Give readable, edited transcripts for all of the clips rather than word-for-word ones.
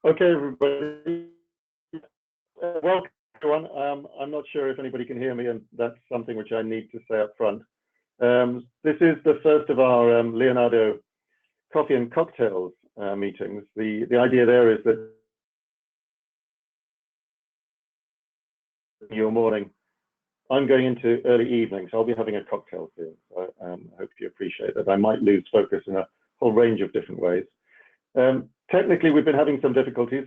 Okay, everybody. Welcome, everyone. I'm not sure if anybody can hear me, and that's something which I need to say up front. This is the first of our Leonardo coffee and cocktails meetings. The idea there is that your morning, I'm going into early evening, so I'll be having a cocktail soon. So I hope you appreciate that. I might lose focus in a whole range of different ways. Technically, we've been having some difficulties.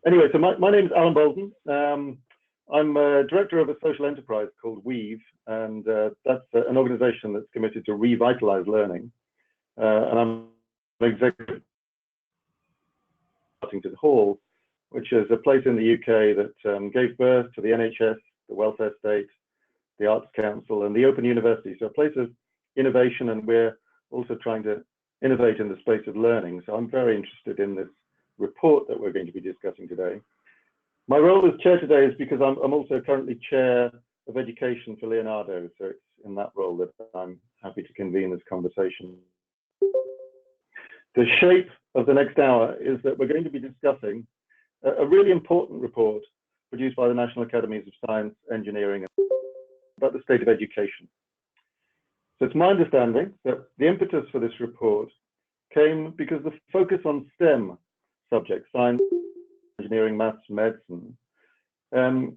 Anyway, so my name is Alan Boldon. I'm a director of a social enterprise called Weave, and that's an organization that's committed to revitalize learning. And I'm an executive to the Hall, which is a place in the UK that gave birth to the NHS, the welfare state, the Arts Council, and the Open University. So a place of innovation, and we're also trying to innovate in the space of learning. So I'm very interested in this report that we're going to be discussing today. My role as chair today is because I'm also currently chair of education for Leonardo. So it's in that role that I'm happy to convene this conversation. The shape of the next hour is that we're going to be discussing a really important report produced by the National Academies of Science, Engineering, about the state of education. So it's my understanding that the impetus for this report came because the focus on STEM subjects, science, engineering, maths, medicine, that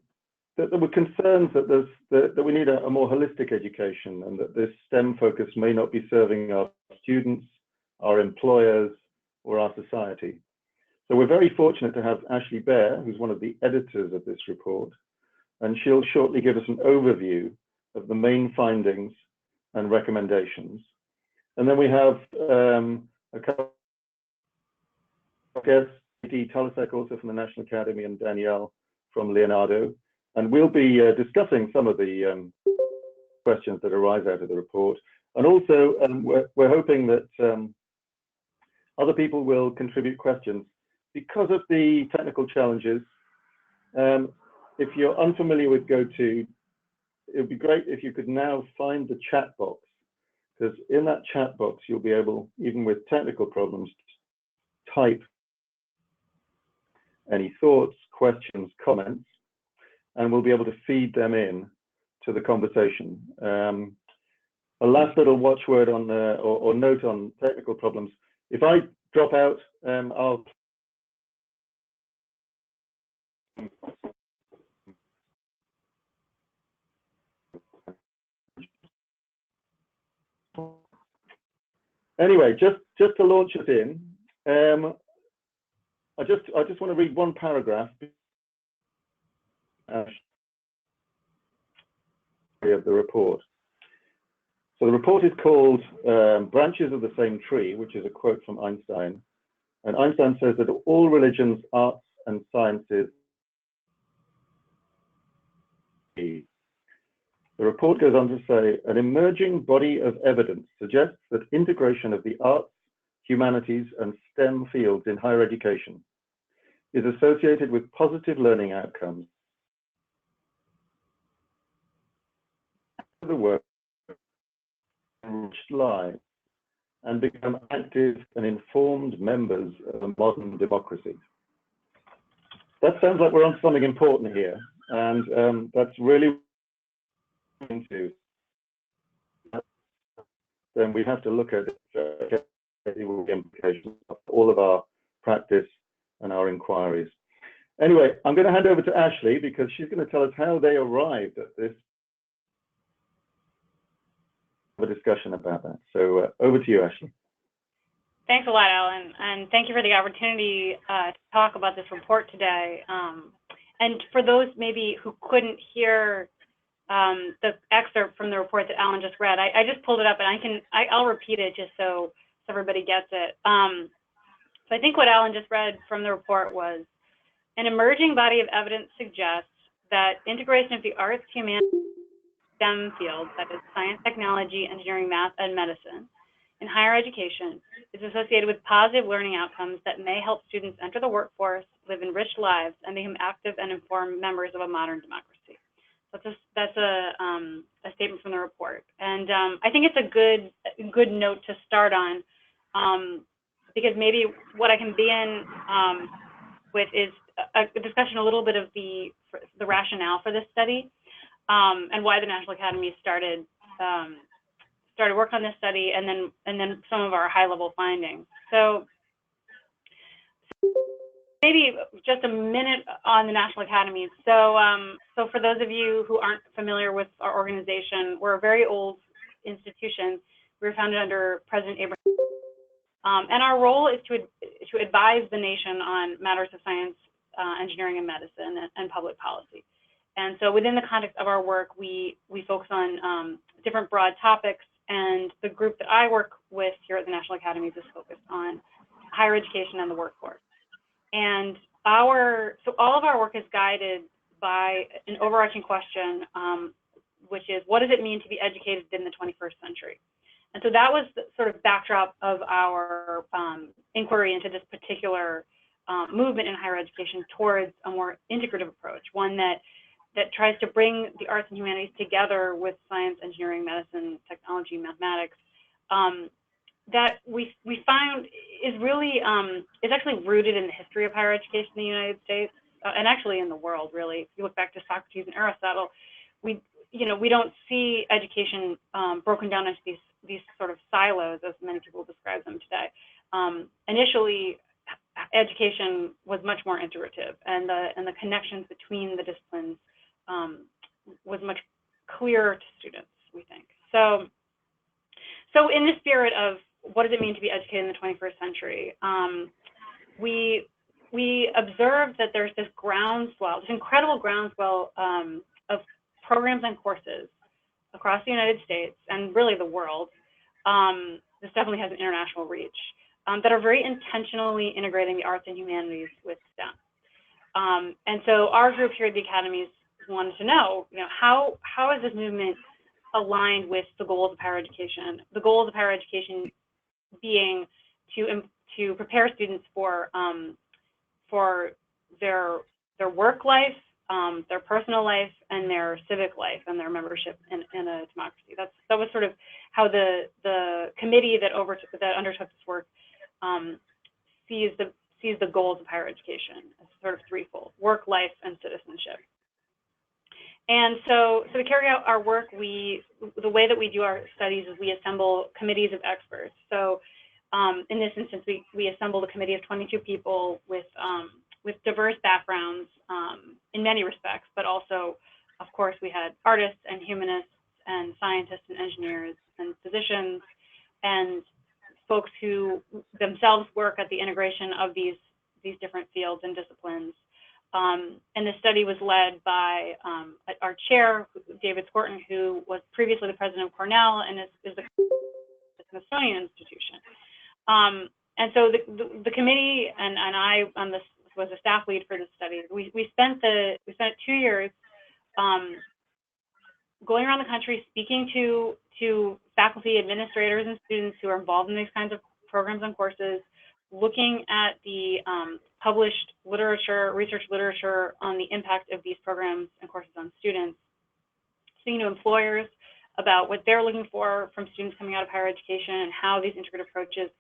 there were concerns that we need a more holistic education, and that this STEM focus may not be serving our students, our employers, or our society. So we're very fortunate to have Ashley Baer, who's one of the editors of this report, and she'll shortly give us an overview of the main findings and recommendations. And then we have a couple of guests, Talasek, also from the National Academy, and Danielle from Leonardo. And we'll be discussing some of the questions that arise out of the report. And also, we're hoping that other people will contribute questions. Because of the technical challenges, if you're unfamiliar with GoTo, it would be great if you could now find the chat box, because in that chat box, you'll be able, even with technical problems, to type any thoughts, questions, comments, and we'll be able to feed them in to the conversation. A last little watchword on or note on technical problems. If I drop out, I'll anyway, just to launch it in, I just want to read one paragraph of the report. So the report is called Branches of the Same Tree, which is a quote from Einstein. And Einstein says that all religions, arts, and sciences. The report goes on to say, an emerging body of evidence suggests that integration of the arts, humanities, and STEM fields in higher education is associated with positive learning outcomes. The work enriched lives and become active and informed members of a modern democracy. That sounds like we're on something important here, and that's really into. Then we have to look at the implications of all of our practice and our inquiries. Anyway, I'm going to hand over to Ashley because she's going to tell us how they arrived at this discussion about that. So over to you, Ashley. Thanks a lot, Alan, and thank you for the opportunity to talk about this report today. And for those maybe who couldn't hear the excerpt from the report that Alan just read, I just pulled it up, and I'll repeat it just so everybody gets it. So I think what Alan just read from the report was, an emerging body of evidence suggests that integration of the arts, humanities, STEM fields, that is science, technology, engineering, math, and medicine, in higher education is associated with positive learning outcomes that may help students enter the workforce, live enriched lives, and become active and informed members of a modern democracy. That's a statement from the report, and I think it's a good note to start on, because maybe what I can begin with is a discussion a little bit of the rationale for this study, and why the National Academy started work on this study, and then some of our high-level findings. So maybe just a minute on the National Academies. So for those of you who aren't familiar with our organization, we're a very old institution. We were founded under President Abraham, and our role is to advise the nation on matters of science, engineering, and medicine, and public policy. And so within the context of our work, we focus on different broad topics, and the group that I work with here at the National Academies is focused on higher education and the workforce. And so all of our work is guided by an overarching question, which is, what does it mean to be educated in the 21st century? And so that was the sort of backdrop of our inquiry into this particular movement in higher education towards a more integrative approach, one that tries to bring the arts and humanities together with science, engineering, medicine, technology, mathematics, that we found is really is actually rooted in the history of higher education in the United States, and actually in the world, really. If you look back to Socrates and Aristotle, we don't see education broken down into these sort of silos, as many people describe them today. Initially, education was much more integrative, and the connections between the disciplines was much clearer to students, we think. So in the spirit of what does it mean to be educated in the 21st century, we observed that there's this groundswell, this incredible groundswell of programs and courses across the United States and really the world. This definitely has an international reach, that are very intentionally integrating the arts and humanities with STEM. And so our group here at the Academies wanted to know, how is this movement aligned with the goals of higher education? The goals of higher education being to prepare students for their work life, their personal life, and their civic life, and their membership in a democracy. That was sort of how the committee that undertook this work sees the goals of higher education as sort of threefold: work, life, and citizenship. And so to carry out our work, the way that we do our studies is we assemble committees of experts. So in this instance, we assembled a committee of 22 people with diverse backgrounds in many respects, but also, of course, we had artists and humanists and scientists and engineers and physicians and folks who themselves work at the integration of these different fields and disciplines. And the study was led by our chair, David Skorton, who was previously the president of Cornell and is the Smithsonian Institution. And so the committee and I was a staff lead for this study. We spent 2 years going around the country speaking to faculty, administrators, and students who are involved in these kinds of programs and courses, looking at the published literature, research literature on the impact of these programs and courses on students, speaking to employers about what they're looking for from students coming out of higher education and how these integrative approaches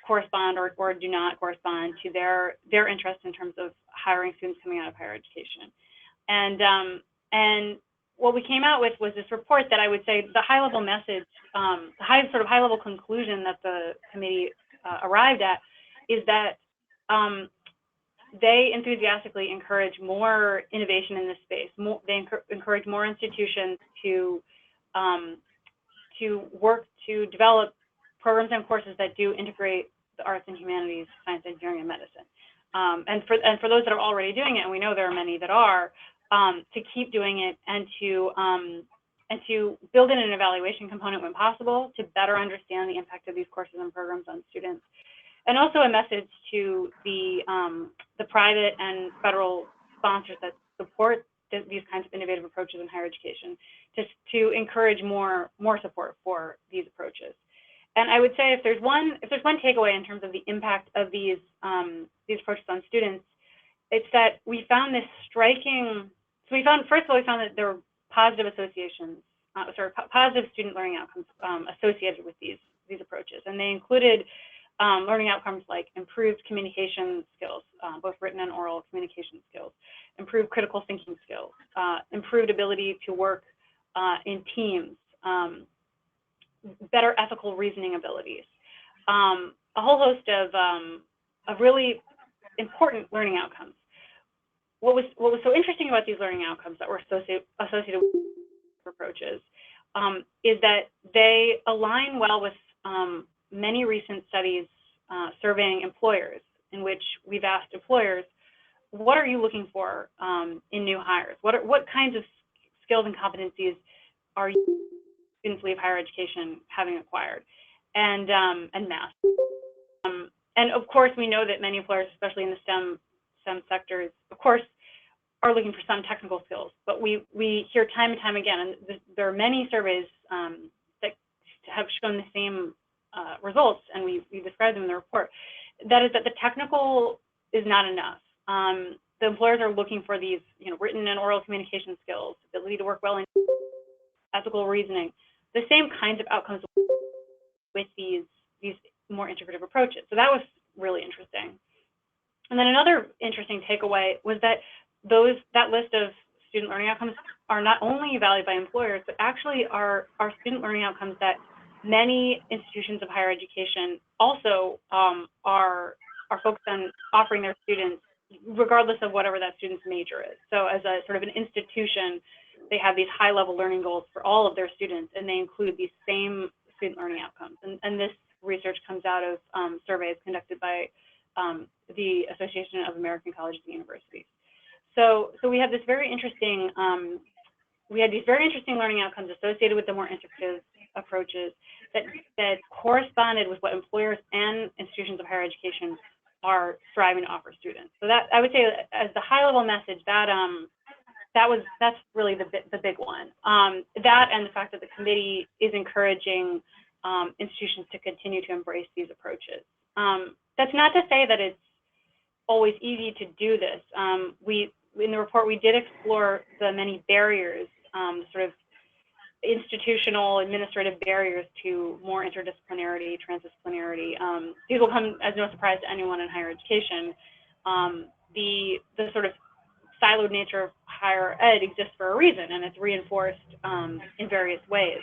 correspond or do not correspond to their interest in terms of hiring students coming out of higher education. And what we came out with was this report that I would say the high-level message, the high-level conclusion that the committee arrived at is that they enthusiastically encourage more innovation in this space. They encourage more institutions to work to develop programs and courses that do integrate the arts and humanities, science, engineering, and medicine. And for those that are already doing it, and we know there are many that are, to keep doing it and to build in an evaluation component when possible to better understand the impact of these courses and programs on students. And also a message to the private and federal sponsors that support these kinds of innovative approaches in higher education, just to encourage more support for these approaches. And I would say if there's one takeaway in terms of the impact of these approaches on students, it's that we found this striking. So first of all, we found that there positive associations, positive student learning outcomes associated with these approaches, and they included learning outcomes like improved communication skills, both written and oral communication skills, improved critical thinking skills, improved ability to work in teams, better ethical reasoning abilities, a whole host of really important learning outcomes. What was so interesting about these learning outcomes that were associated with approaches is that they align well with many recent studies surveying employers, in which we've asked employers, what are you looking for in new hires? What kinds of skills and competencies are you students leave higher education having acquired, and math. And of course, we know that many employers, especially in the STEM sectors, of course, are looking for some technical skills. But we hear time and time again, and there are many surveys that have shown the same results, and we describe them in the report. That is that the technical is not enough. The employers are looking for these, written and oral communication skills, ability to work well in ethical reasoning, the same kinds of outcomes with these more integrative approaches. So that was really interesting. And then another interesting takeaway was that that list of student learning outcomes are not only valued by employers, but actually are student learning outcomes that many institutions of higher education also are focused on offering their students, regardless of whatever that student's major is. So as a sort of an institution, they have these high-level learning goals for all of their students, and they include these same student learning outcomes. And this research comes out of surveys conducted by the Association of American Colleges and Universities. So we had this very interesting, learning outcomes associated with the more integrative approaches that corresponded with what employers and institutions of higher education are striving to offer students. So that, I would say, as the high-level message, that's really the big one. That and the fact that the committee is encouraging institutions to continue to embrace these approaches. That's not to say that it's always easy to do this. In the report, we did explore the many barriers, sort of institutional, administrative barriers to more interdisciplinarity, transdisciplinarity. These will come as no surprise to anyone in higher education. The sort of siloed nature of higher ed exists for a reason, and it's reinforced in various ways.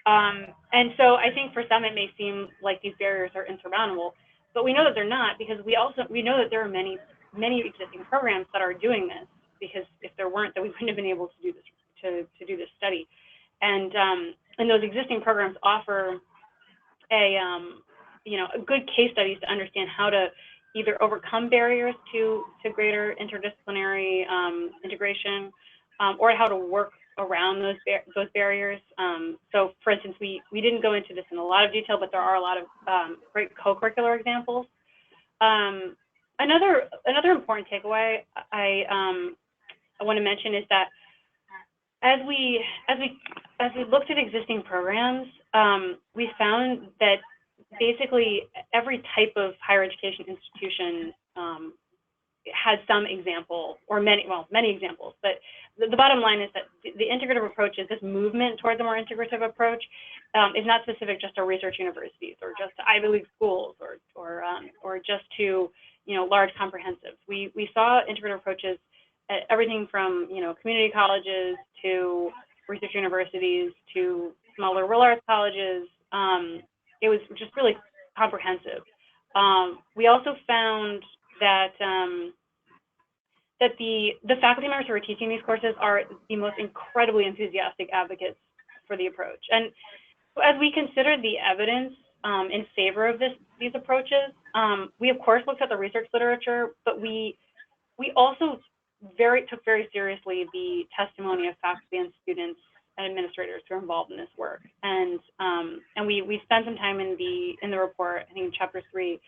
And so I think for some it may seem like these barriers are insurmountable, but we know that they're not, because we know that there are many existing programs that are doing this, because if there weren't, then we wouldn't have been able to do this to do this study. And those existing programs offer a good case studies to understand how to either overcome barriers to greater interdisciplinary integration, or how to work around those barriers. So, for instance, we didn't go into this in a lot of detail, but there are a lot of great co-curricular examples. Another important takeaway I want to mention is that as we looked at existing programs, we found that basically every type of higher education institution had some example, or many examples. But the bottom line is that the integrative approach is this movement towards a more integrative approach is not specific just to research universities or just to Ivy League schools or just to large comprehensives. We saw integrative approaches at everything from community colleges to research universities to smaller liberal arts colleges. It was just really comprehensive. We also found that the faculty members who are teaching these courses are the most incredibly enthusiastic advocates for the approach. And as we considered the evidence in favor of these approaches, we of course looked at the research literature, but we also took very seriously the testimony of faculty and students and administrators who are involved in this work. And we spent some time in the report, I think in chapter 3,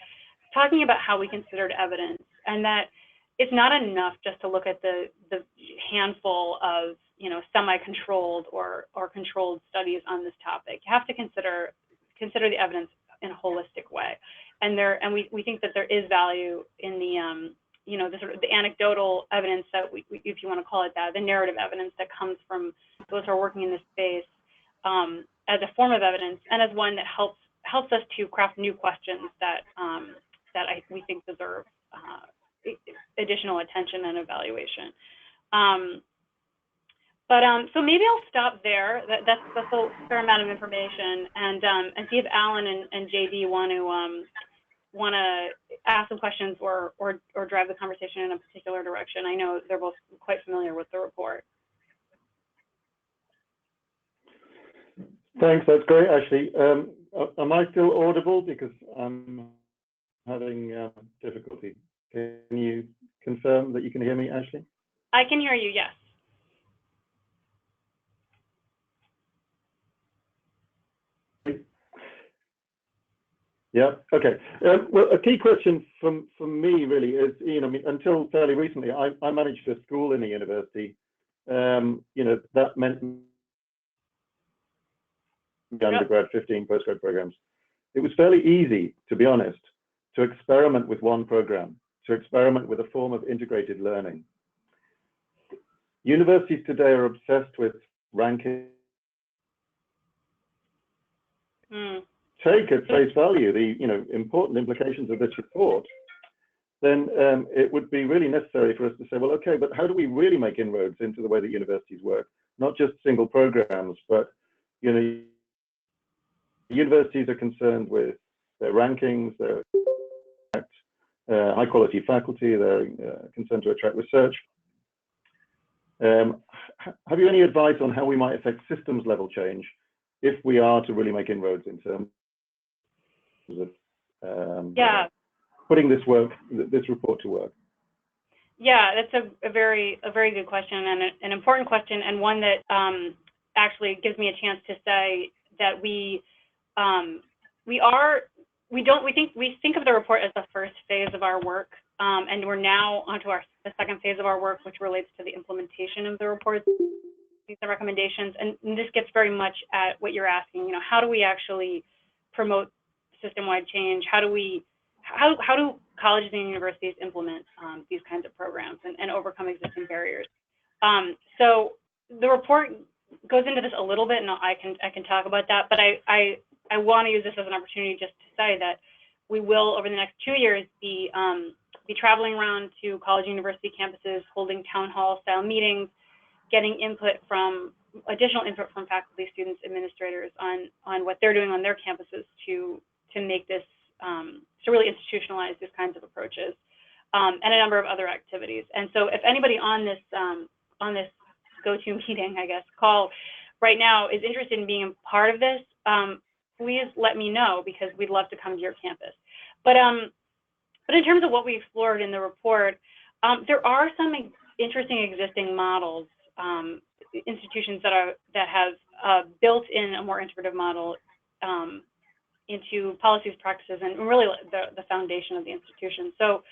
talking about how we considered evidence, and that it's not enough just to look at the handful of semi-controlled or controlled studies on this topic. You have to consider the evidence in a holistic way, and we think that there is value in the the sort of the anecdotal evidence that if you want to call it that, the narrative evidence that comes from those who are working in this space as a form of evidence, and as one that helps us to craft new questions that we think deserve additional attention and evaluation. So maybe I'll stop there. That's a fair amount of information, and see if Alan and JD want to ask some questions or drive the conversation in a particular direction. I know they're both quite familiar with the report. Thanks, that's great, Ashley. Am I still audible? Because I'm having difficulty. Can you confirm that you can hear me, Ashley? I can hear you, yes. Yeah, okay. Well, a key question from me really is, until fairly recently, I managed a school in a university. That meant undergrad, 15 postgrad programs. It was fairly easy, to be honest, to experiment with one program, to experiment with a form of integrated learning. Universities today are obsessed with ranking. Take at face value the important implications of this report, then it would be really necessary for us to say, well, okay, but how do we really make inroads into the way that universities work? Not just single programs, but universities are concerned with their rankings, their high quality faculty, they're concerned to attract research. Have you any advice on how we might affect systems level change if we are to really make inroads in terms of putting this report to work? Yeah, that's a very good question, and an important question, and one that actually gives me a chance to say that we think of the report as the first phase of our work, and we're now onto the second phase of our work, which relates to the implementation of the report, the recommendations, and this gets very much at what you're asking. How do we actually promote system-wide change? How do colleges and universities implement these kinds of programs and overcome existing barriers? So the report goes into this a little bit, and I can talk about that. But I want to use this as an opportunity just to say that we will, over the next 2 years, be traveling around to college and university campuses, holding town hall style meetings, getting additional input from faculty, students, administrators on what they're doing on their campuses to make this, to really institutionalize these kinds of approaches, and a number of other activities. And so if anybody on this go-to meeting, I guess, call right now is interested in being a part of this, please let me know, because we'd love to come to your campus. But in terms of what we explored in the report, there are some interesting existing models, institutions that have built in a more integrative model into policies, practices, and really the foundation of the institution. So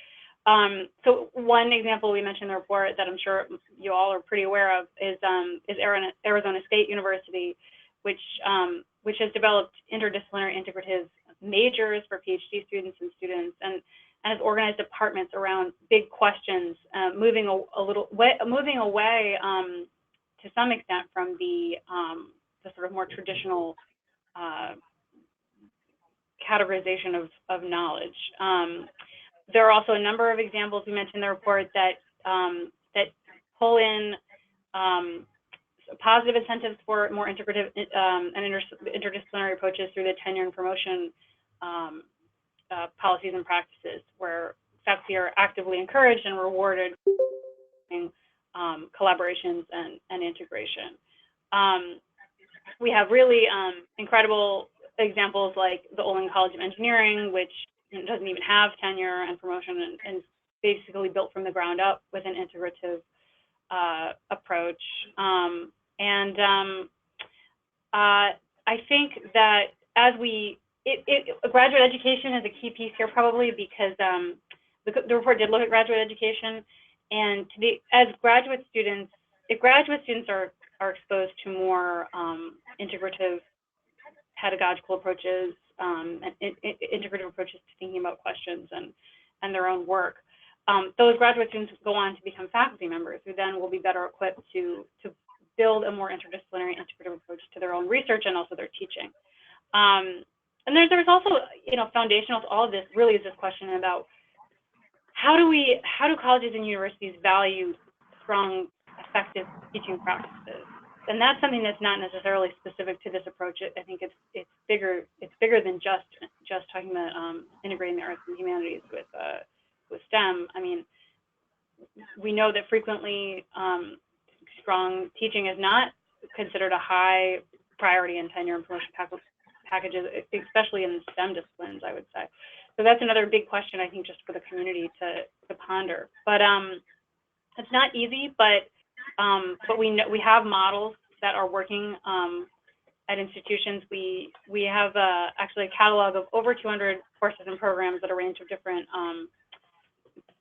one example we mentioned in the report that I'm sure you all are pretty aware of is Arizona State University, which has developed interdisciplinary integrative majors for PhD students and has organized departments around big questions, moving away to some extent from the sort of more traditional categorization of knowledge. There are also a number of examples we mentioned in the report that pull in positive incentives for more integrative and interdisciplinary approaches through the tenure and promotion policies and practices, where faculty are actively encouraged and rewarded in collaborations and integration. We have really incredible examples like the Boldon College of Engineering, which doesn't even have tenure and promotion and basically built from the ground up with an integrative approach. I think that as graduate education is a key piece here, probably because the report did look at graduate education, and as graduate students, if graduate students are exposed to more integrative pedagogical approaches and integrative approaches to thinking about questions and their own work, those graduate students go on to become faculty members who then will be better equipped to build a more interdisciplinary, integrative approach to their own research and also their teaching. And there's also, foundational to all of this really is this question about how do colleges and universities value strong, effective teaching practices? And that's something that's not necessarily specific to this approach. I think it's bigger than just talking about integrating the arts and humanities with STEM. I mean, we know that frequently strong teaching is not considered a high priority in tenure and promotion packages, especially in STEM disciplines, I would say. So that's another big question, I think, just for the community to ponder. But it's not easy, but we have models that are working at institutions. We have actually a catalog of over 200 courses and programs at a range of different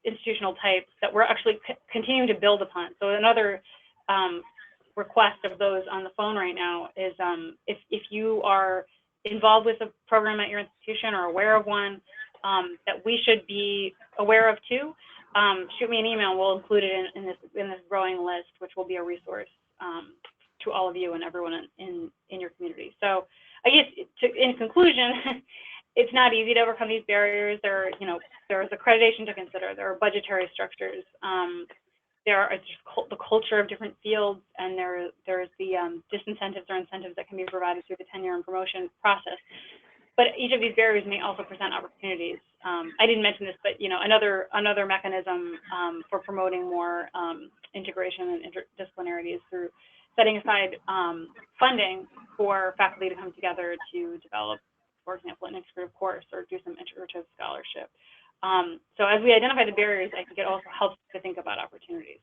institutional types that we're actually continuing to build upon. So another request of those on the phone right now is if you are involved with a program at your institution or aware of one that we should be aware of too, shoot me an email. We'll include it in this growing list, which will be a resource to all of you and everyone in your community. So I guess in conclusion, it's not easy to overcome these barriers. There's accreditation to consider. There are budgetary structures. There are just the culture of different fields, and there's the disincentives or incentives that can be provided through the tenure and promotion process. But each of these barriers may also present opportunities. I didn't mention this, but another mechanism for promoting more integration and interdisciplinarity is through setting aside funding for faculty to come together to develop, for example, an integrative course or do some iterative scholarship. So as we identify the barriers, I think it also helps to think about opportunities.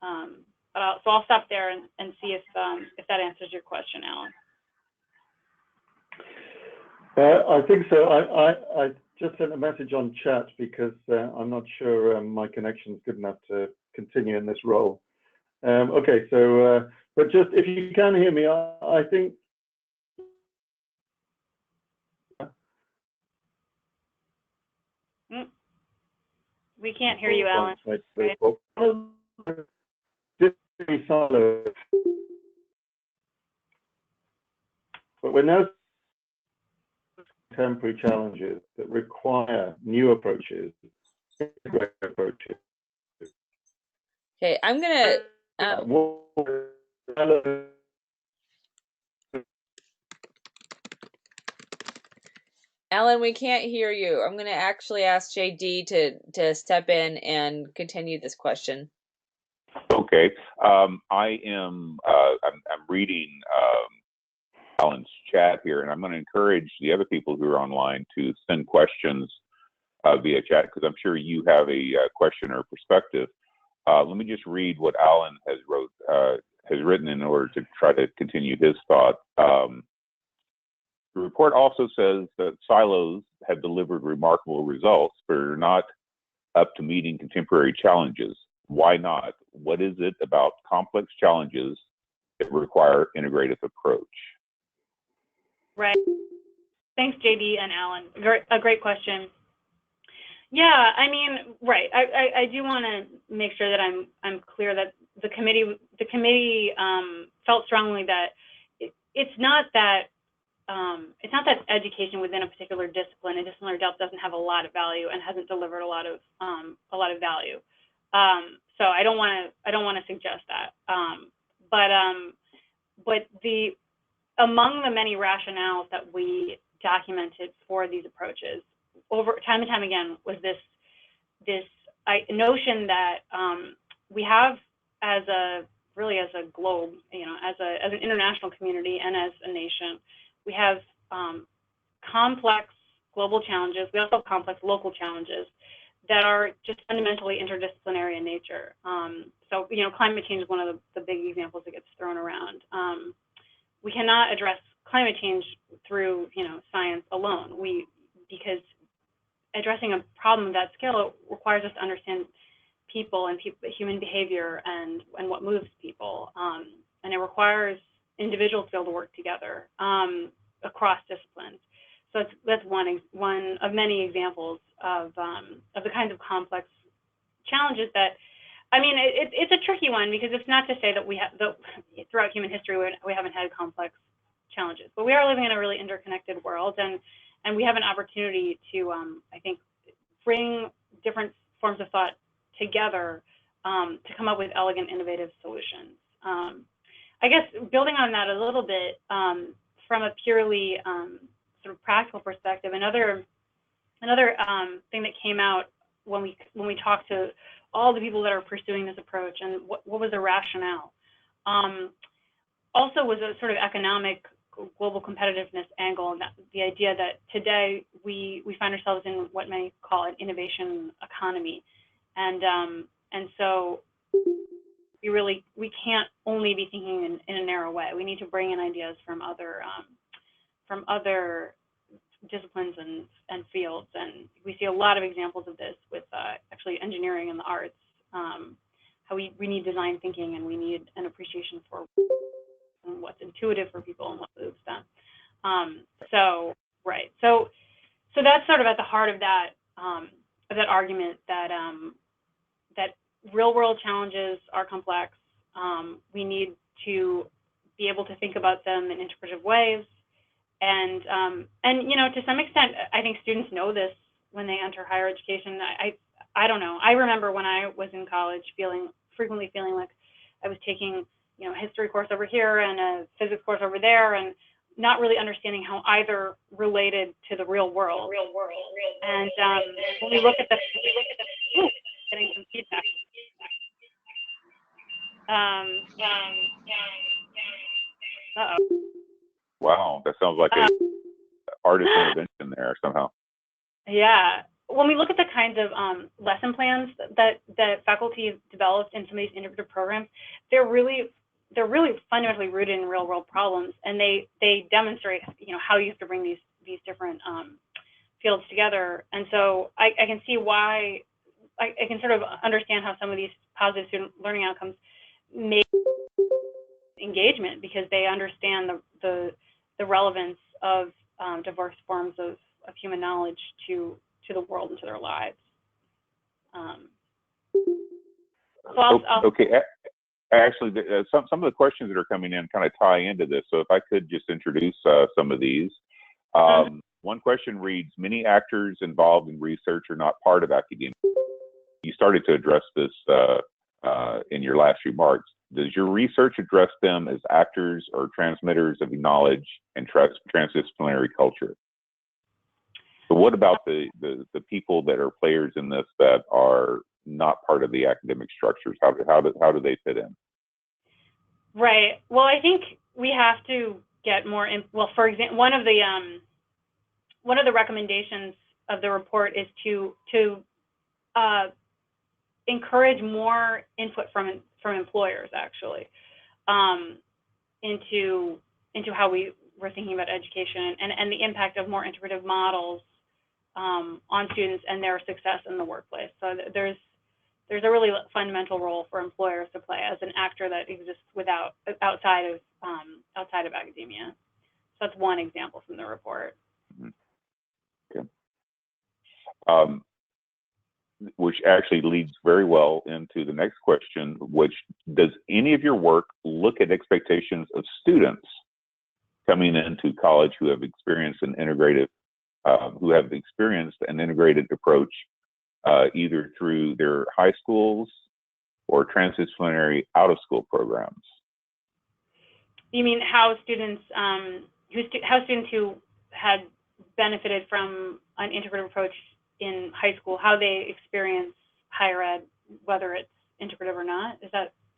So I'll stop there and see if that answers your question, Alan. I think so. I just sent a message on chat because I'm not sure my connection is good enough to continue in this role. Okay, so but just if you can hear me, I think. We can't hear you, Alan. Right? But we're now contemporary challenges that require new approaches, integrated approaches. Okay, I'm gonna. Alan, we can't hear you. I'm gonna actually ask JD to step in and continue this question. Okay, I'm reading Alan's chat here, and I'm going to encourage the other people who are online to send questions via chat, because I'm sure you have a question or perspective. Let me just read what Alan has written in order to try to continue his thought. The report also says that silos have delivered remarkable results, but are not up to meeting contemporary challenges. Why not? What is it about complex challenges that require integrative approach? Right. Thanks, JD and Alan. A great question. Yeah, I mean, right. I do want to make sure that I'm clear that the committee felt strongly that it's not that education within a particular discipline and disciplinary depth doesn't have a lot of value and hasn't delivered a lot of value. So I don't want to suggest that. But among the many rationales that we documented for these approaches over time and time again was this notion that we have as a globe, as an international community and as a nation, we have complex global challenges. We also have complex local challenges that are just fundamentally interdisciplinary in nature. So, climate change is one of the big examples that gets thrown around. We cannot address climate change through, science alone. Because addressing a problem of that scale requires us to understand people and human behavior and what moves people. And it requires individuals to be able to work together across disciplines. So that's one of many examples of the kinds of complex challenges that, I mean, it's a tricky one, because it's not to say that throughout human history we haven't had complex challenges, but we are living in a really interconnected world, and we have an opportunity to, I think, bring different forms of thought together to come up with elegant, innovative solutions. I guess building on that a little bit, from a purely sort of practical perspective, another thing that came out when we talked to all the people that are pursuing this approach, and what was the rationale, also was a sort of economic global competitiveness angle, and that the idea that today we find ourselves in what many call an innovation economy, and so we can't only be thinking in a narrow way. We need to bring in ideas from other disciplines and fields, and we see a lot of examples of this with actually engineering and the arts. How we need design thinking, and we need an appreciation for what's intuitive for people and what moves them. So that's sort of at the heart of that argument that that real world challenges are complex. We need to be able to think about them in interpretive ways, and you know, to some extent, I think students know this when they enter higher education. I don't know. I remember when I was in college frequently feeling like I was taking, you know, a history course over here and a physics course over there, and not really understanding how either related to the real world. And when we look at the, getting some feedback. Wow, that sounds like a artist intervention there somehow. Yeah. When we look at the kinds of lesson plans that faculty have developed in some of these interpretive programs, they're really fundamentally rooted in real world problems, and they demonstrate, you know, how you have to bring these different fields together. And so I can see why, I can sort of understand how some of these positive student learning outcomes make engagement, because they understand the relevance of diverse forms of human knowledge to the world and to their lives. Okay. Actually, some of the questions that are coming in kind of tie into this. So if I could just introduce some of these. One question reads, many actors involved in research are not part of academia. You started to address this in your last remarks. Does your research address them as actors or transmitters of knowledge and transdisciplinary culture? So what about the people that are players in this that are not part of the academic structures? How do they fit in? Right. Well, I think we have to get more well, for example, one of the recommendations of the report is to encourage more input from employers, actually, into how we're thinking about education and the impact of more interpretive models on students and their success in the workplace. So there's a really fundamental role for employers to play as an actor that exists outside of academia. So that's one example from the report. Okay. Which actually leads very well into the next question, which does any of your work look at expectations of students coming into college who have experienced an integrated approach, either through their high schools or transdisciplinary out-of-school programs? You mean how students who had benefited from an integrative approach in high school, how they experience higher ed, whether it's integrative or not? Do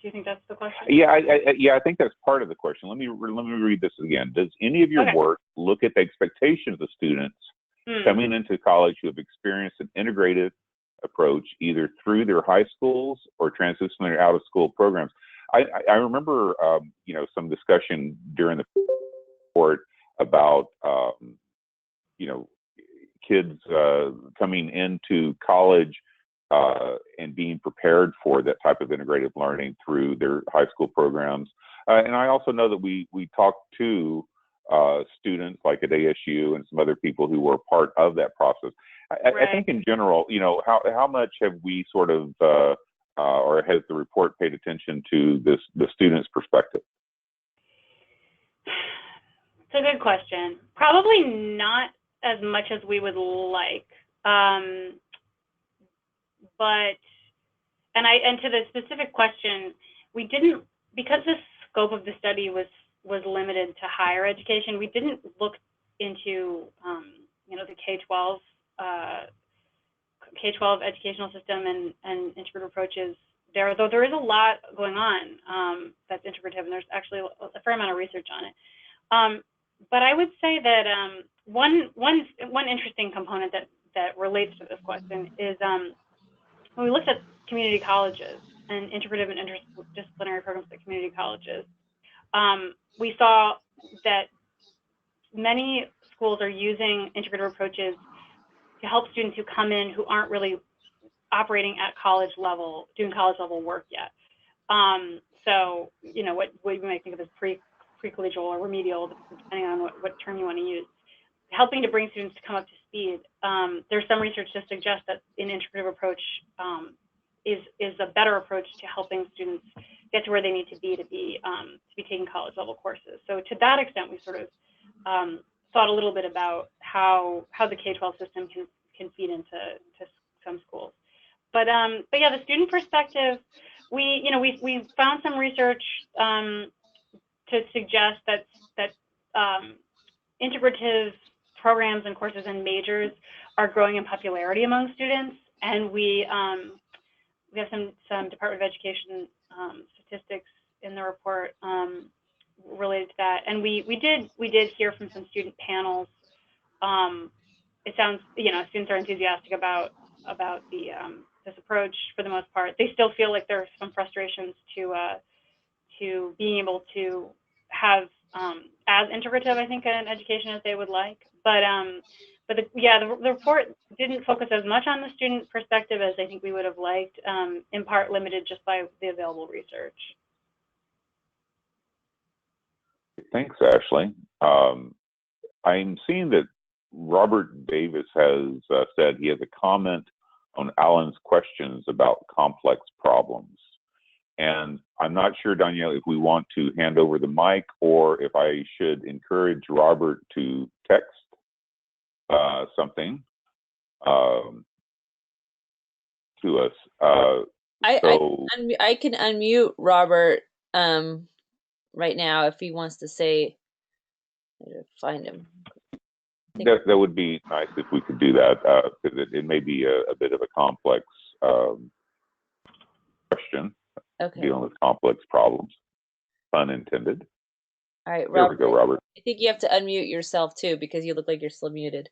you think that's the question? Yeah, I think that's part of the question. Let me read this again. Does any of your work look at the expectations of students coming into college who have experienced an integrative approach, either through their high schools or transdisciplinary out-of-school programs? I remember, some discussion during the report about, kids coming into college and being prepared for that type of integrative learning through their high school programs. And I also know that we talked to students like at ASU and some other people who were part of that process. I think in general, you know, how much have we sort of, or has the report paid attention to the student's perspective? It's a good question. Probably not as much as we would like. But, and to the specific question, we didn't, because the scope of the study was limited to higher education, we didn't look into, you know, the K-12 educational system and integrative approaches there, though there is a lot going on that's integrative, and there's actually a fair amount of research on it. But I would say that one interesting component that relates to this question is when we looked at community colleges and integrative and interdisciplinary programs at community colleges, we saw that many schools are using integrative approaches to help students who come in who aren't really operating at college level, doing college level work yet. So, you know, what you might think of as pre-collegial or remedial, depending on what term you want to use, helping to bring students to come up to speed. There's some research to suggest that an integrative approach is a better approach to helping students get to where they need to be taking college level courses. So to that extent, we sort of thought a little bit about how the K-12 system can feed into some schools. But yeah, the student perspective, we found some research to suggest that integrative programs and courses and majors are growing in popularity among students, and we have some Department of Education statistics in the report related to that, and we did hear from some student panels. It sounds, you know, students are enthusiastic about this approach for the most part. They still feel like there are some frustrations to being able to have as integrative, I think, an education as they would like. But the report didn't focus as much on the student perspective as I think we would have liked, in part limited just by the available research. Thanks, Ashley. I'm seeing that Robert Davis has said he has a comment on Alan's questions about complex problems. And I'm not sure, Danielle, if we want to hand over the mic or if I should encourage Robert to text something to us. I can unmute Robert right now if he wants to say, find him. That would be nice if we could do that, because it may be a bit of a complex question. Okay. Dealing with complex problems, pun intended. All right, Robert. There we go, Robert. I think you have to unmute yourself too, because you look like you're still muted.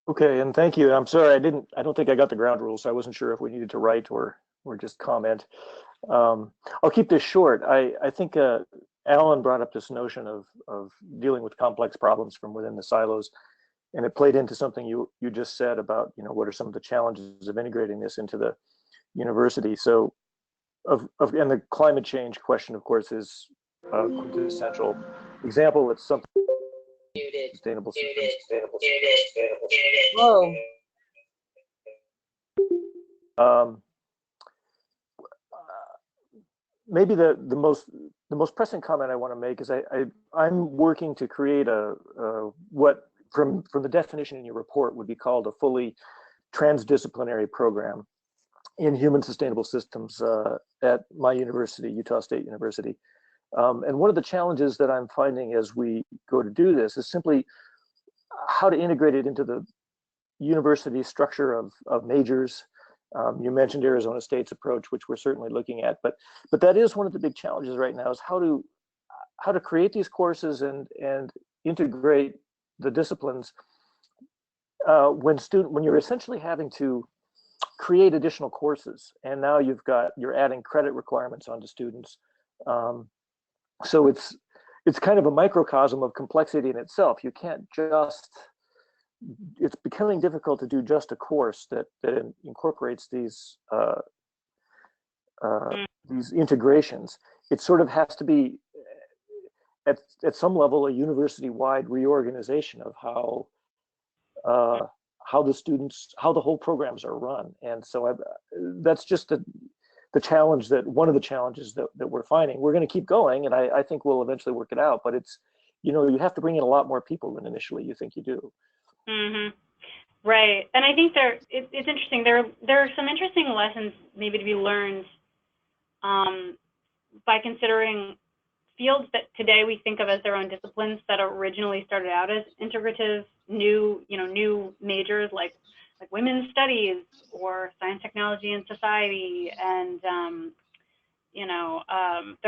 Okay, and thank you. I'm sorry, I don't think I got the ground rules, so I wasn't sure if we needed to write or just comment. I'll keep this short. I think Alan brought up this notion of dealing with complex problems from within the silos, and it played into something you just said about, you know, what are some of the challenges of integrating this into the university. So and the climate change question, of course, is a quintessential example. It's something sustainable systems. Whoa. Maybe the most pressing comment I want to make is I'm working to create what from the definition in your report would be called a fully transdisciplinary program in human sustainable systems at my university, Utah State University. And one of the challenges that I'm finding as we go to do this is simply how to integrate it into the university structure of majors. You mentioned Arizona State's approach, which we're certainly looking at, but that is one of the big challenges right now, is how to create these courses and integrate the disciplines when you're essentially having to create additional courses, and now you're adding credit requirements onto students. So it's kind of a microcosm of complexity in itself. You can't it's becoming difficult to do just a course that incorporates these integrations. It sort of has to be, at some level a university-wide reorganization of how the whole programs are run. And so that's just the challenge, that one of the challenges that we're finding. We're going to keep going, and I think we'll eventually work it out, but it's, you have to bring in a lot more people than initially you think you do. Mm-hmm. Right. And I think it's interesting. There are some interesting lessons maybe to be learned by considering fields that today we think of as their own disciplines that originally started out as integrative, new majors like women's studies or science, technology, and society, and there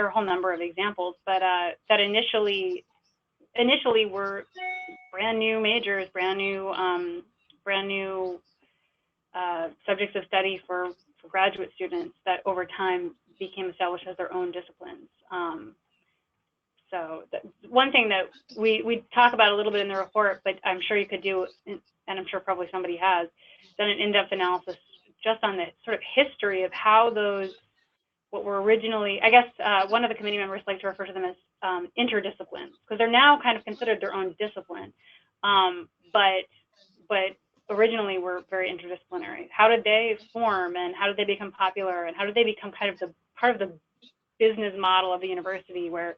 are a whole number of examples, but that initially were brand new majors, brand new subjects of study for graduate students that over time became established as their own disciplines. So one thing that we talk about a little bit in the report, but I'm sure you could do, and I'm sure probably somebody has done an in-depth analysis just on the sort of history of how those, what were originally, I guess one of the committee members like to refer to them as interdisciplines, because they're now kind of considered their own discipline, but originally were very interdisciplinary. How did they form, and how did they become popular, and how did they become kind of the part of the business model of the university, where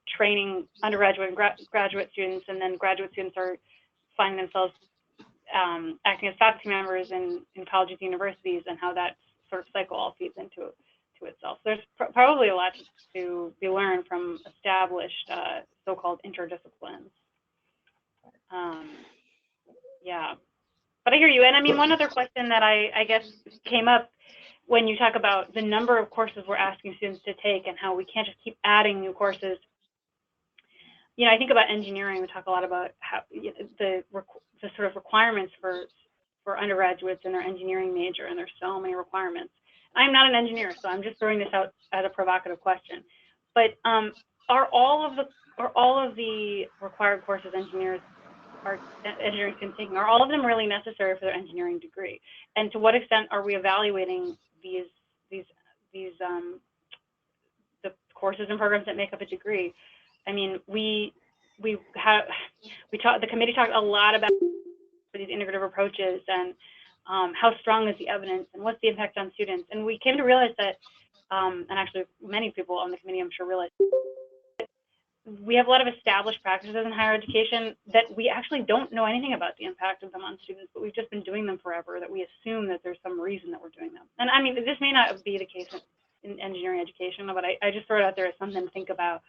training undergraduate and graduate students, and then graduate students are finding themselves acting as faculty members in colleges and universities, and how that sort of cycle all feeds into itself. So there's probably a lot to be learned from established so-called interdisciplines. Yeah, but I hear you. And I mean, one other question that I guess came up when you talk about the number of courses we're asking students to take and how we can't just keep adding new courses. I think about engineering. We talk a lot about how the sort of requirements for undergraduates in their engineering major, and there's so many requirements. I'm not an engineer, so I'm just throwing this out as a provocative question. But are all of the required courses engineering students taking, are all of them really necessary for their engineering degree? And to what extent are we evaluating the courses and programs that make up a degree? I mean, the committee talked a lot about these integrative approaches, and how strong is the evidence, and what's the impact on students. And we came to realize that, and actually many people on the committee, I'm sure, realize we have a lot of established practices in higher education that we actually don't know anything about the impact of them on students, but we've just been doing them forever, that we assume that there's some reason that we're doing them. And I mean, this may not be the case in engineering education, but I just throw it out there as something to think about.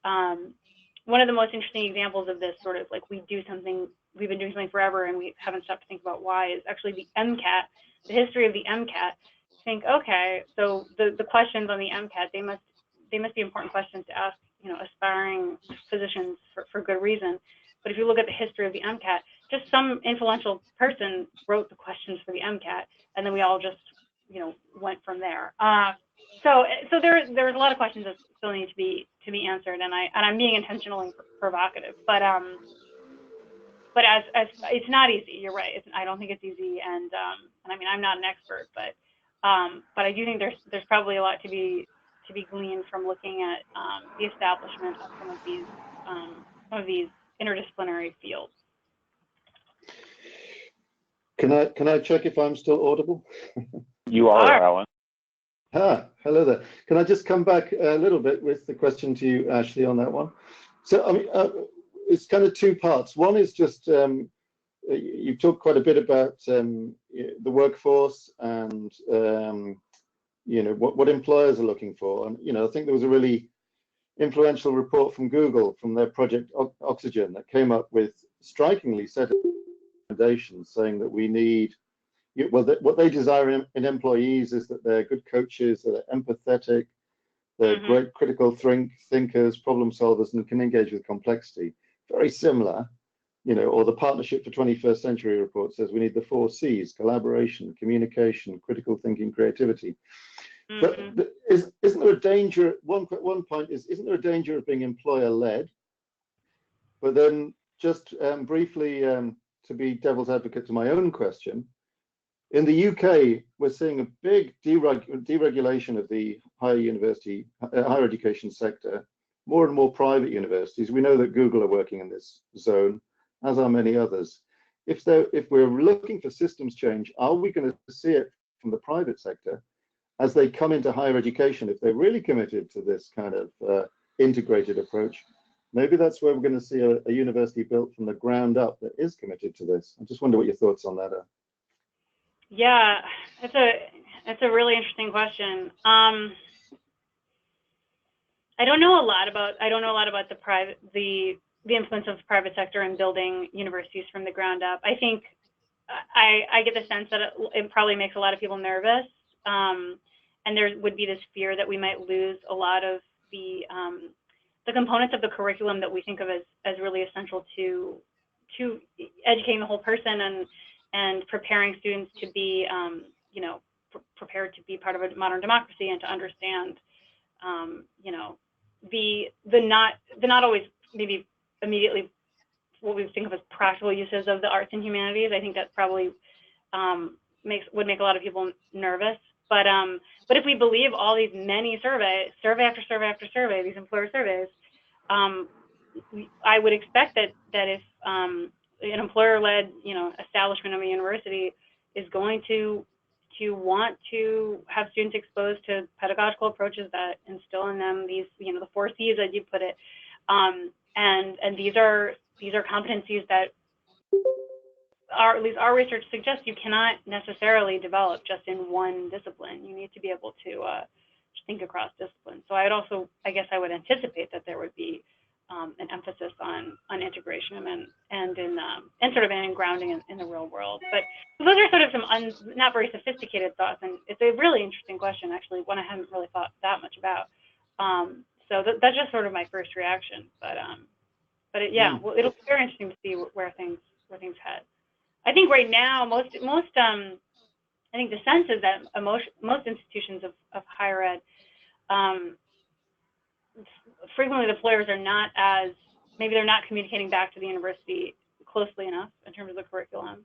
One of the most interesting examples of this sort of like we've been doing something forever and we haven't stopped to think about why, is actually the MCAT, the history of the MCAT. Think, okay, so the questions on the MCAT, they must be important questions to ask, aspiring physicians for good reason. But if you look at the history of the MCAT, just some influential person wrote the questions for the MCAT, and then we all just, went from there. So there's a lot of questions that still need to be answered, and I'm being intentionally provocative, but as it's not easy. You're right. I don't think it's easy, and I mean, I'm not an expert, but I do think there's probably a lot to be gleaned from looking at the establishment of some of these interdisciplinary fields. Can I check if I'm still audible? You are, Alan. Hello there. Can I just come back a little bit with the question to you, Ashley, on that one? So, I mean, it's kind of two parts. One is just, you've talked quite a bit about the workforce and, what employers are looking for. And, I think there was a really influential report from Google, from their Project Oxygen, that came up with strikingly set of recommendations saying that we need, what they desire in employees is that they're good coaches, that they're empathetic, they're great critical thinkers, problem solvers, and can engage with complexity. Very similar, or the Partnership for 21st Century report says we need the 4 C's: collaboration, communication, critical thinking, creativity. But isn't there a danger, one point is, isn't there a danger of being employer-led? But then just briefly, to be devil's advocate to my own question, in the UK, we're seeing a big deregulation of the higher education sector, more and more private universities. We know that Google are working in this zone, as are many others. If we're looking for systems change, are we going to see it from the private sector as they come into higher education? If they're really committed to this kind of integrated approach, maybe that's where we're going to see a university built from the ground up that is committed to this. I just wonder what your thoughts on that are. Yeah, it's a really interesting question. I don't know a lot about the influence of the private sector in building universities from the ground up. I think I get the sense that it probably makes a lot of people nervous, and there would be this fear that we might lose a lot of the components of the curriculum that we think of as really essential to educating the whole person and preparing students to be prepared to be part of a modern democracy and to understand the not always maybe immediately what we think of as practical uses of the arts and humanities. I think that probably would make a lot of people nervous. But if we believe all these many survey after survey after survey, these employer surveys, I would expect that if an employer-led establishment of a university is going to want to have students exposed to pedagogical approaches that instill in them these the 4 C's as you put it, and these are competencies that at least our research suggests you cannot necessarily develop just in one discipline. You need to be able to think across disciplines. So I guess I would anticipate that there would be an emphasis on integration and sort of in grounding in the real world. But those are sort of some not very sophisticated thoughts, and it's a really interesting question, actually, one I hadn't really thought that much about. So that's just sort of my first reaction. But well, it'll be very interesting to see where things head. I think right now most I think the sense is that most institutions of higher ed, frequently the players are not maybe they're not communicating back to the university closely enough in terms of the curriculum.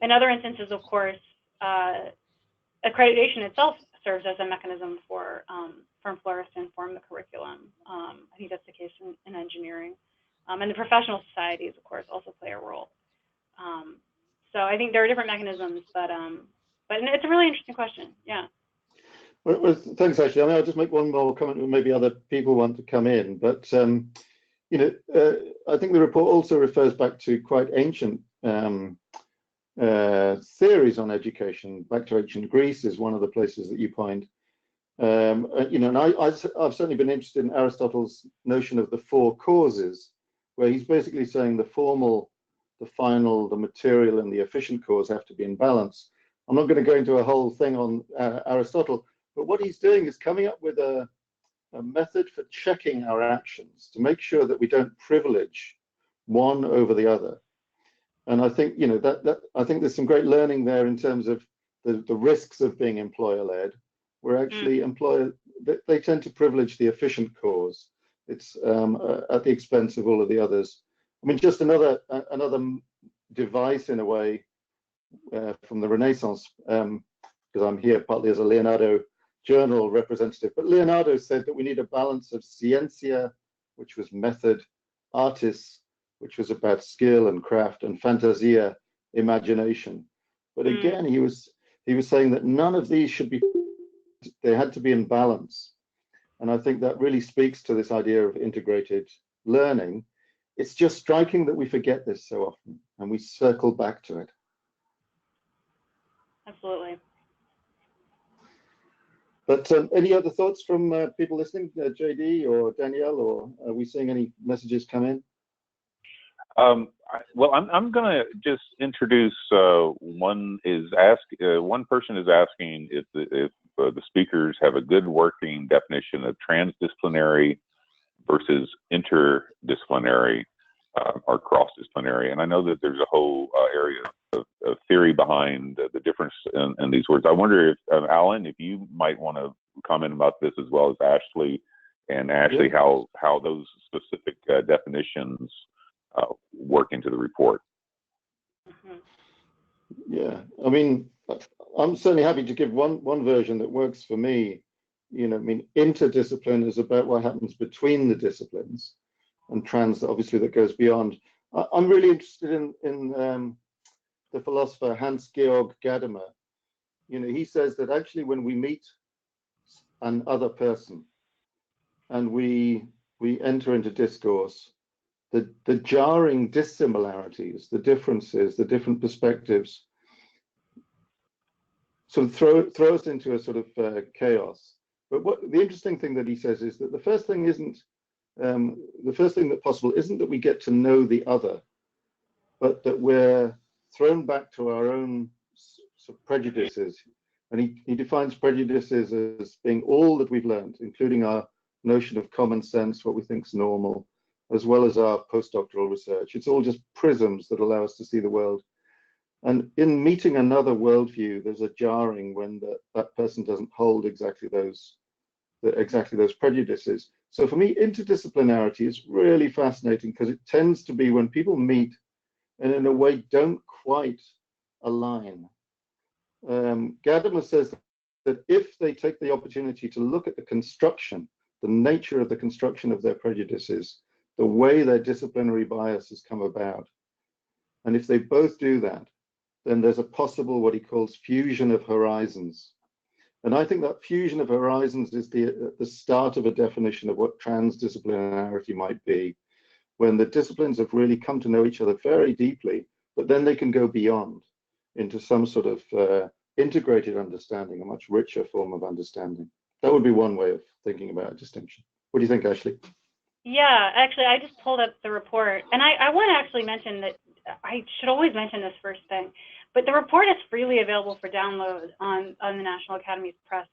In other instances, of course, accreditation itself serves as a mechanism for employers to inform the curriculum. I think that's the case in engineering. And the professional societies, of course, also play a role. So I think there are different mechanisms, but it's a really interesting question. Yeah. Well, thanks, Ashley. I mean, I'll just make one more comment, and maybe other people want to come in. But I think the report also refers back to quite ancient theories on education. Back to ancient Greece is one of the places that you point. And I've certainly been interested in Aristotle's notion of the 4 causes, where he's basically saying the formal, the final, the material, and the efficient cause have to be in balance. I'm not going to go into a whole thing on Aristotle, but what he's doing is coming up with a method for checking our actions to make sure that we don't privilege one over the other. And I think I think there's some great learning there in terms of the risks of being employer-led, where actually they tend to privilege the efficient cause. It's at the expense of all of the others. I mean, just another device in a way from the Renaissance, because I'm here partly as a Leonardo journal representative, but Leonardo said that we need a balance of scientia, which was method, artis, which was about skill and craft, and fantasia, imagination. But again, he was saying that none of these should be, they had to be in balance. And I think that really speaks to this idea of integrated learning. It's just striking that we forget this so often and we circle back to it. Absolutely. But any other thoughts from people listening, JD or Danielle, or are we seeing any messages come in? Well, I'm going to just introduce one person is asking if the speakers have a good working definition of transdisciplinary versus interdisciplinary or cross-disciplinary. And I know that there's a whole area of theory behind the difference in these words. I wonder if, Alan, if you might want to comment about this as well as Ashley, and Ashley, how those specific definitions work into the report. Yeah, I mean, I'm certainly happy to give one version that works for me, you know, I mean, interdiscipline is about what happens between the disciplines, and trans, obviously, that goes beyond. I'm really interested in the philosopher Hans-Georg Gadamer. You know, he says that actually when we meet an other person and we enter into discourse, the jarring dissimilarities, the differences, the different perspectives sort of throw us into a sort of chaos. But what the interesting thing that he says is that the first thing that's possible isn't that we get to know the other, but that we're thrown back to our own sort of prejudices. And he defines prejudices as being all that we've learned, including our notion of common sense, what we think is normal, as well as our postdoctoral research. It's all just prisms that allow us to see the world. And in meeting another worldview, there's a jarring when that person doesn't hold exactly those prejudices. So for me, interdisciplinarity is really fascinating because it tends to be when people meet and in a way don't quite align. Gadamer says that if they take the opportunity to look at the construction, the nature of the construction of their prejudices, the way their disciplinary bias has come about, and if they both do that, then there's a possible what he calls fusion of horizons. And I think that fusion of horizons is the start of a definition of what transdisciplinarity might be, when the disciplines have really come to know each other very deeply, but then they can go beyond into some sort of integrated understanding, a much richer form of understanding. That would be one way of thinking about a distinction. What do you think, Ashley? Yeah, actually, I just pulled up the report, and I want to actually mention that I should always mention this first thing, but the report is freely available for download on the National Academies Press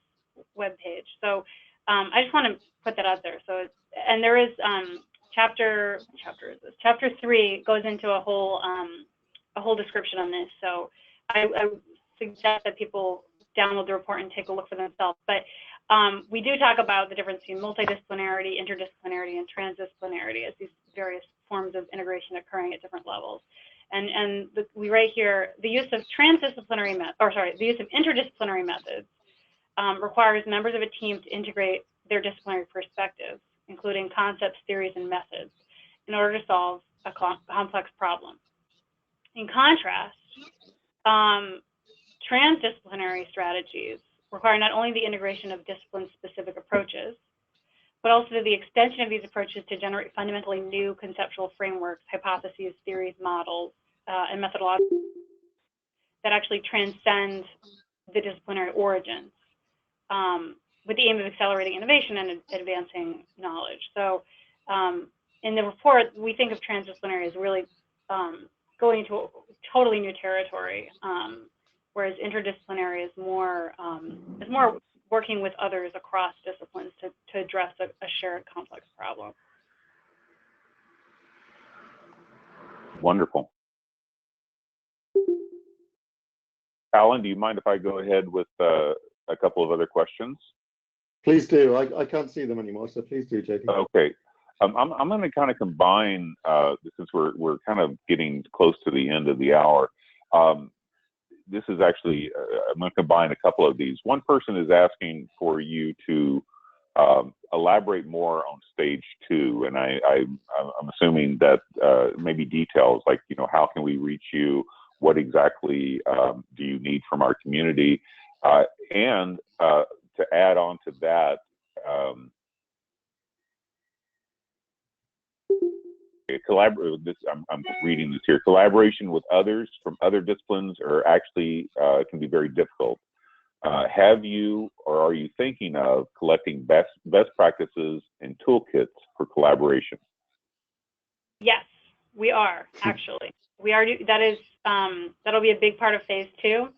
webpage. So I just want to put that out there. So, and there is chapter 3 goes into a whole description on this. So I suggest that people download the report and take a look for themselves. But we do talk about the difference between multidisciplinarity, interdisciplinarity, and transdisciplinarity as these various forms of integration occurring at different levels. And we write here, the use of interdisciplinary methods requires members of a team to integrate their disciplinary perspectives, including concepts, theories, and methods, in order to solve a complex problem. In contrast, transdisciplinary strategies require not only the integration of discipline-specific approaches, but also the extension of these approaches to generate fundamentally new conceptual frameworks, hypotheses, theories, models, and methodologies that actually transcend the disciplinary origins, with the aim of accelerating innovation and advancing knowledge. So in the report, we think of transdisciplinary as really going into a totally new territory, whereas interdisciplinary is more working with others across disciplines to address a shared complex problem. Wonderful. Alan, do you mind if I go ahead with a couple of other questions? Please do. I can't see them anymore, so please do, JP. Okay. I'm going to kind of combine, since we're kind of getting close to the end of the hour. This is actually, I'm going to combine a couple of these. One person is asking for you to elaborate more on stage 2, and I'm assuming that maybe details like, you know, how can we reach you? What exactly do you need from our community? And to add on to that, I'm reading this here. Collaboration with others from other disciplines are actually can be very difficult. Have you or are you thinking of collecting best practices and toolkits for collaboration? Yes, we are actually. We are. That'll be a big part of phase 2.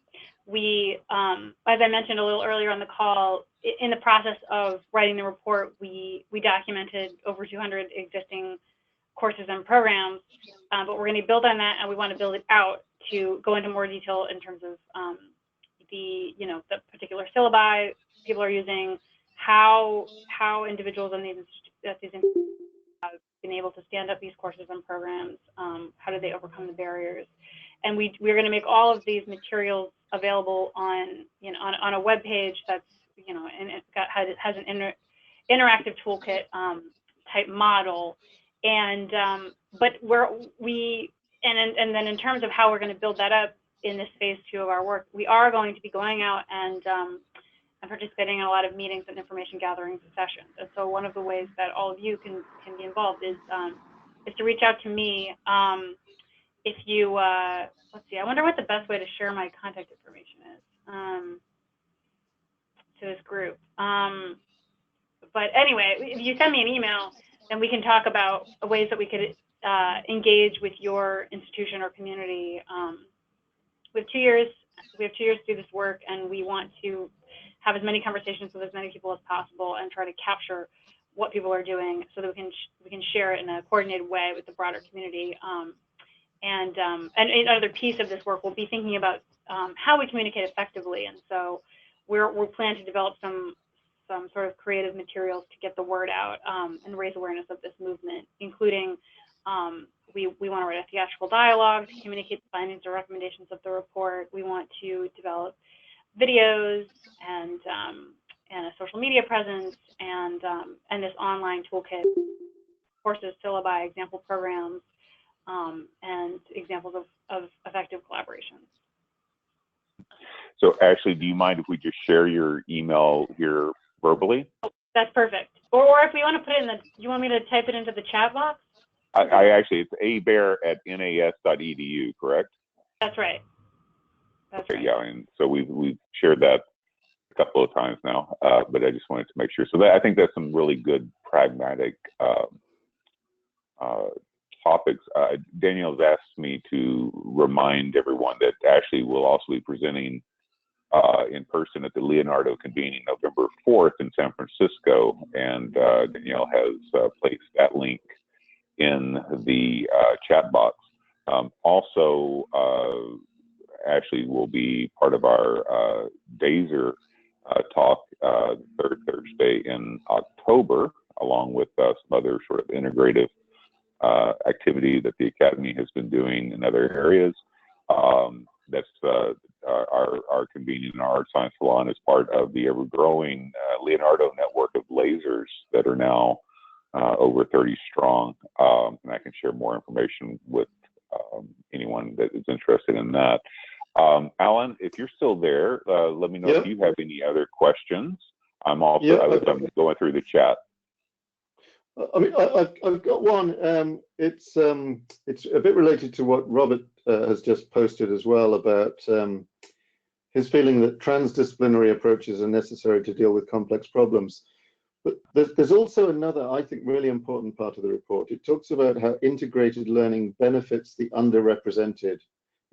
We, as I mentioned a little earlier on the call, in the process of writing the report, we documented over 200 existing courses and programs, but we're going to build on that, and we want to build it out to go into more detail in terms of the particular syllabi people are using, how individuals in these have been able to stand up these courses and programs, how do they overcome the barriers, and we're going to make all of these materials available on a web page that's you know, and has an interactive toolkit type model, and but and then in terms of how we're going to build that up in this phase 2 of our work, we are going to be going out and participating in a lot of meetings and information gatherings and sessions. And so one of the ways that all of you can be involved is to reach out to me. If you, let's see, I wonder what the best way to share my contact information is to this group. But anyway, if you send me an email, then we can talk about ways that we could engage with your institution or community. We have 2 years. We have 2 years to do this work, and we want to have as many conversations with as many people as possible and try to capture what people are doing so that we can share it in a coordinated way with the broader community. And another piece of this work, we'll be thinking about how we communicate effectively. And so we're planning to develop some sort of creative materials to get the word out and raise awareness of this movement, including we want to write a theatrical dialogue to communicate the findings or recommendations of the report. We want to develop videos and a social media presence and this online toolkit, courses, syllabi, example programs, and examples of effective collaborations. So Ashley, do you mind if we just share your email here verbally? Oh, that's perfect. Or if we want to put it in you want me to type it into the chat box? I actually, it's abear@nas.edu, correct? That's right. That's right. Yeah, and so we've shared that a couple of times now, but I just wanted to make sure. So I think that's some really good pragmatic topics. Daniel's asked me to remind everyone that Ashley will also be presenting in person at the Leonardo convening November 4th in San Francisco, and Danielle has placed that link in the chat box. Also, Ashley will be part of our DASER talk third Thursday in October, along with some other sort of integrative activity that the Academy has been doing in other areas. That's our convening in our Art Science Salon as part of the ever-growing Leonardo network of lasers that are now over 30 strong. And I can share more information with anyone that is interested in that. Alan, if you're still there, let me know if you have any other questions. I'm also I'm going through the chat. I mean, I've got one. It's a bit related to what Robert has just posted as well about his feeling that transdisciplinary approaches are necessary to deal with complex problems. But there's also another, I think, really important part of the report. It talks about how integrated learning benefits the underrepresented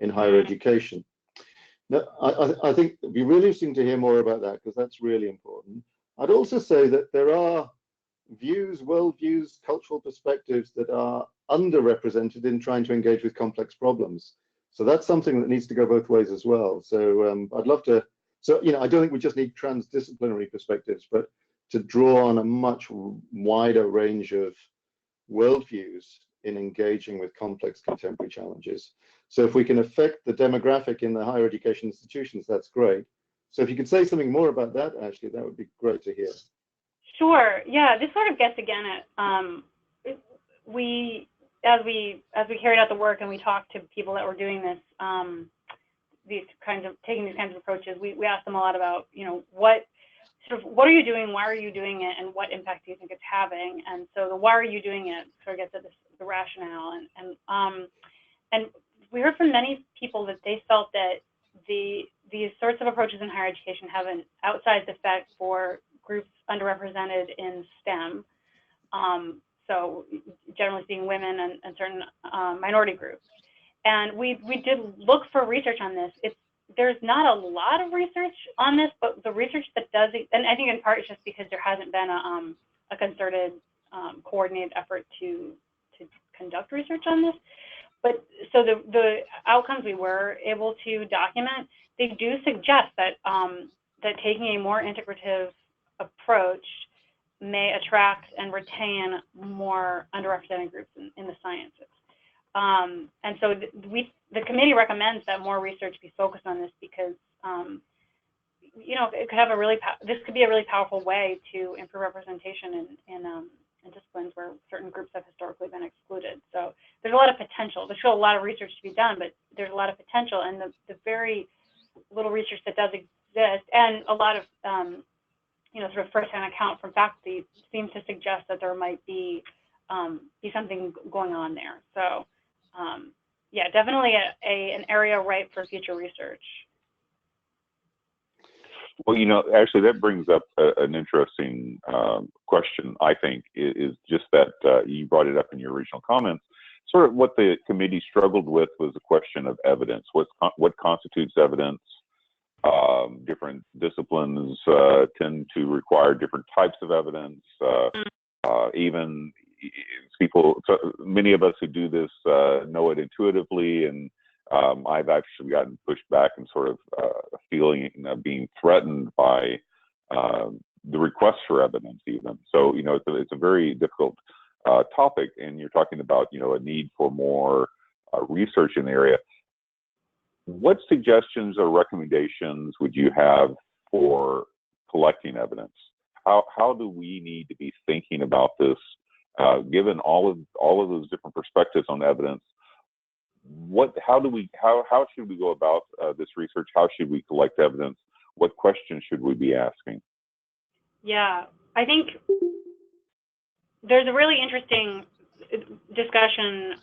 in higher education. Now, I think it'd be really interesting to hear more about that, because that's really important. I'd also say that there are views, worldviews, cultural perspectives that are underrepresented in trying to engage with complex problems. So that's something that needs to go both ways as well. So I'd love to, I don't think we just need transdisciplinary perspectives, but to draw on a much wider range of worldviews in engaging with complex contemporary challenges. So if we can affect the demographic in the higher education institutions, that's great. So if you could say something more about that, Ashley, that would be great to hear. Sure. Yeah, this sort of gets again at as we carried out the work and we talked to people that were doing this, taking these kinds of approaches. We asked them a lot about, what are you doing, why are you doing it, and what impact do you think it's having? And so the why are you doing it sort of gets at the rationale, and we heard from many people that they felt that these sorts of approaches in higher education have an outsized effect for groups underrepresented in STEM, so generally speaking, women and certain minority groups. And we did look for research on this. There's not a lot of research on this, but the research that does, and I think in part it's just because there hasn't been a concerted, coordinated effort to conduct research on this. But so the outcomes we were able to document, they do suggest that that taking a more integrative approach may attract and retain more underrepresented groups in the sciences. And so the committee recommends that more research be focused on this because it could have this could be a really powerful way to improve representation in disciplines where certain groups have historically been excluded. So there's a lot of potential. There's still a lot of research to be done, but there's a lot of potential, and the very little research that does exist, and a lot of sort of first-hand account from faculty seems to suggest that there might be something going on there. So yeah, definitely an area ripe for future research. Well, actually that brings up an interesting question, I think, is just that you brought it up in your original comments. Sort of what the committee struggled with was the question of evidence. What constitutes evidence? Different disciplines tend to require different types of evidence. Even people, so many of us who do this know it intuitively, and I've actually gotten pushed back and sort of feeling being threatened by the request for evidence even. So, it's a very difficult topic, and you're talking about, a need for more research in the area. What suggestions or recommendations would you have for collecting evidence? How do we need to be thinking about this, given all of those different perspectives on evidence? How should we go about this research? How should we collect evidence? What questions should we be asking? Yeah, I think there's a really interesting discussion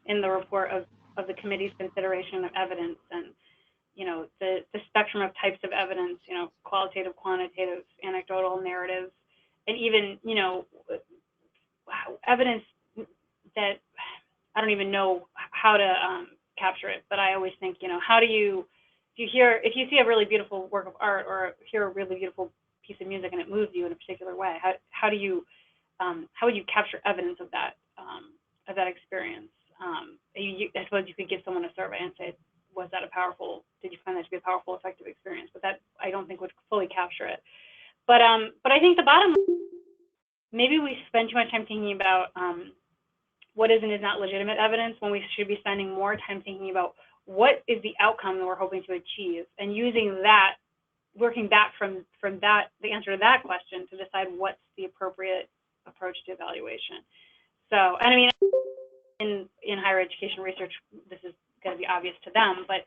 in the report of the committee's consideration of evidence, and the spectrum of types of evidence, qualitative, quantitative, anecdotal, narrative, and even evidence that I don't even know how to capture it, but I always think, how do you, if you see a really beautiful work of art or hear a really beautiful piece of music and it moves you in a particular way, how would you capture evidence of that experience? I suppose you could give someone a survey and say, did you find that to be a powerful, effective experience? But that, I don't think, would fully capture it. But I think the bottom line, maybe we spend too much time thinking about what is and is not legitimate evidence, when we should be spending more time thinking about what is the outcome that we're hoping to achieve, and using that, working back from that, the answer to that question, to decide what's the appropriate approach to evaluation. So, and I mean, in higher education research, this is going to be obvious to them, but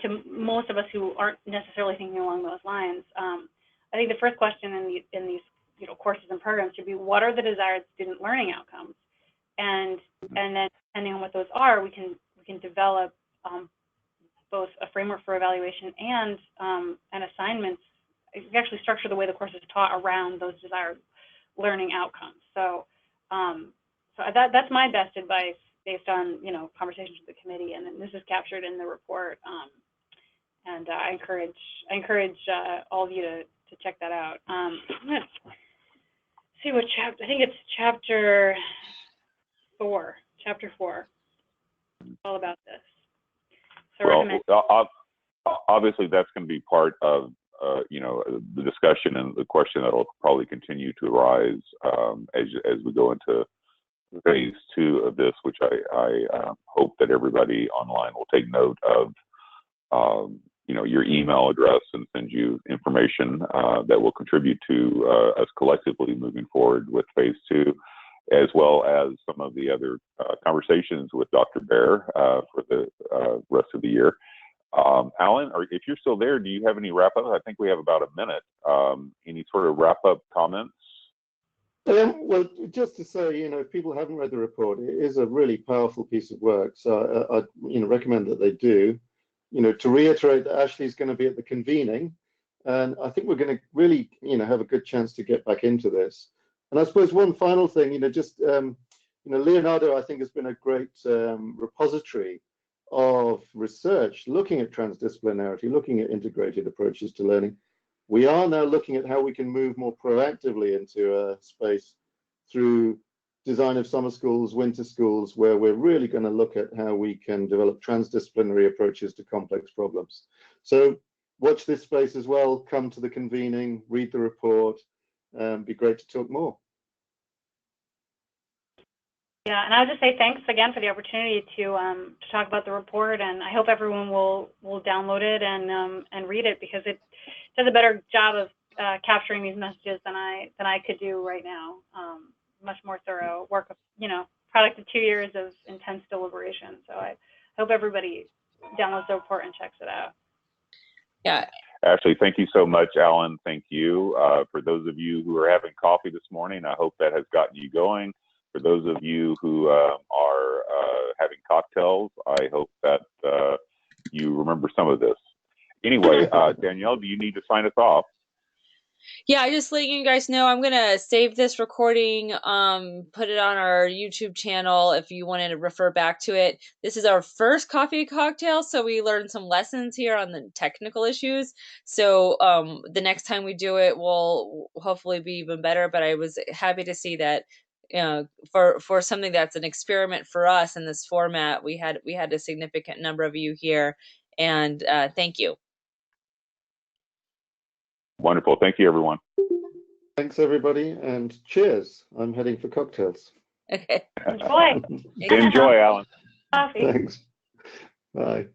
to most of us who aren't necessarily thinking along those lines, I think the first question in these courses and programs should be, what are the desired student learning outcomes? And then, depending on what those are, we can develop both a framework for evaluation and assignments. We can actually structure the way the course is taught around those desired learning outcomes. So, that's my best advice based on conversations with the committee, and this is captured in the report. And I encourage all of you to check that out. Let's see what chapter. I think it's chapter 4. Chapter 4. All about this. So well, obviously that's going to be part of the discussion and the question that will probably continue to arise as we go into phase 2 of this, which I hope that everybody online will take note of. Your email address and send you information that will contribute to us collectively moving forward with phase 2, as well as some of the other conversations with Dr. Baer for the rest of the year. Alan, if you're still there, do you have any wrap-up? I think we have about a minute. Any sort of wrap-up comments? Well, just to say, if people haven't read the report, it is a really powerful piece of work. So I recommend that they do. To reiterate that Ashley's going to be at the convening, and I think we're going to really, have a good chance to get back into this. And I suppose one final thing, Leonardo, I think, has been a great repository of research looking at transdisciplinarity, looking at integrated approaches to learning. We are now looking at how we can move more proactively into a space through design of summer schools, winter schools, where we're really going to look at how we can develop transdisciplinary approaches to complex problems. So watch this space as well, come to the convening, read the report, be great to talk more. Yeah, and I would just say thanks again for the opportunity to talk about the report, and I hope everyone will download it and read it, because it does a better job of capturing these messages than I could do right now. Much more thorough work of, product of 2 years of intense deliberation. So I hope everybody downloads the report and checks it out. Yeah. Ashley, thank you so much. Alan, thank you. For those of you who are having coffee this morning, I hope that has gotten you going. For those of you who are having cocktails, I hope that you remember some of this. Anyway, Danielle, do you need to sign us off? Yeah, just letting you guys know, I'm going to save this recording, put it on our YouTube channel if you wanted to refer back to it. This is our first coffee cocktail, so we learned some lessons here on the technical issues. So the next time we do it will hopefully be even better, but I was happy to see that for something that's an experiment for us in this format, we had a significant number of you here, and thank you. Wonderful. Thank you, everyone. Thanks, everybody, and cheers. I'm heading for cocktails. Okay. Enjoy. Enjoy, Alan. Coffee. Thanks. Bye.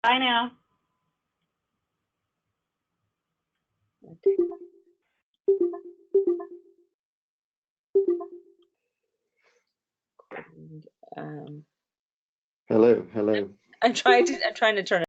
Bye now. Hello. I'm trying to turn it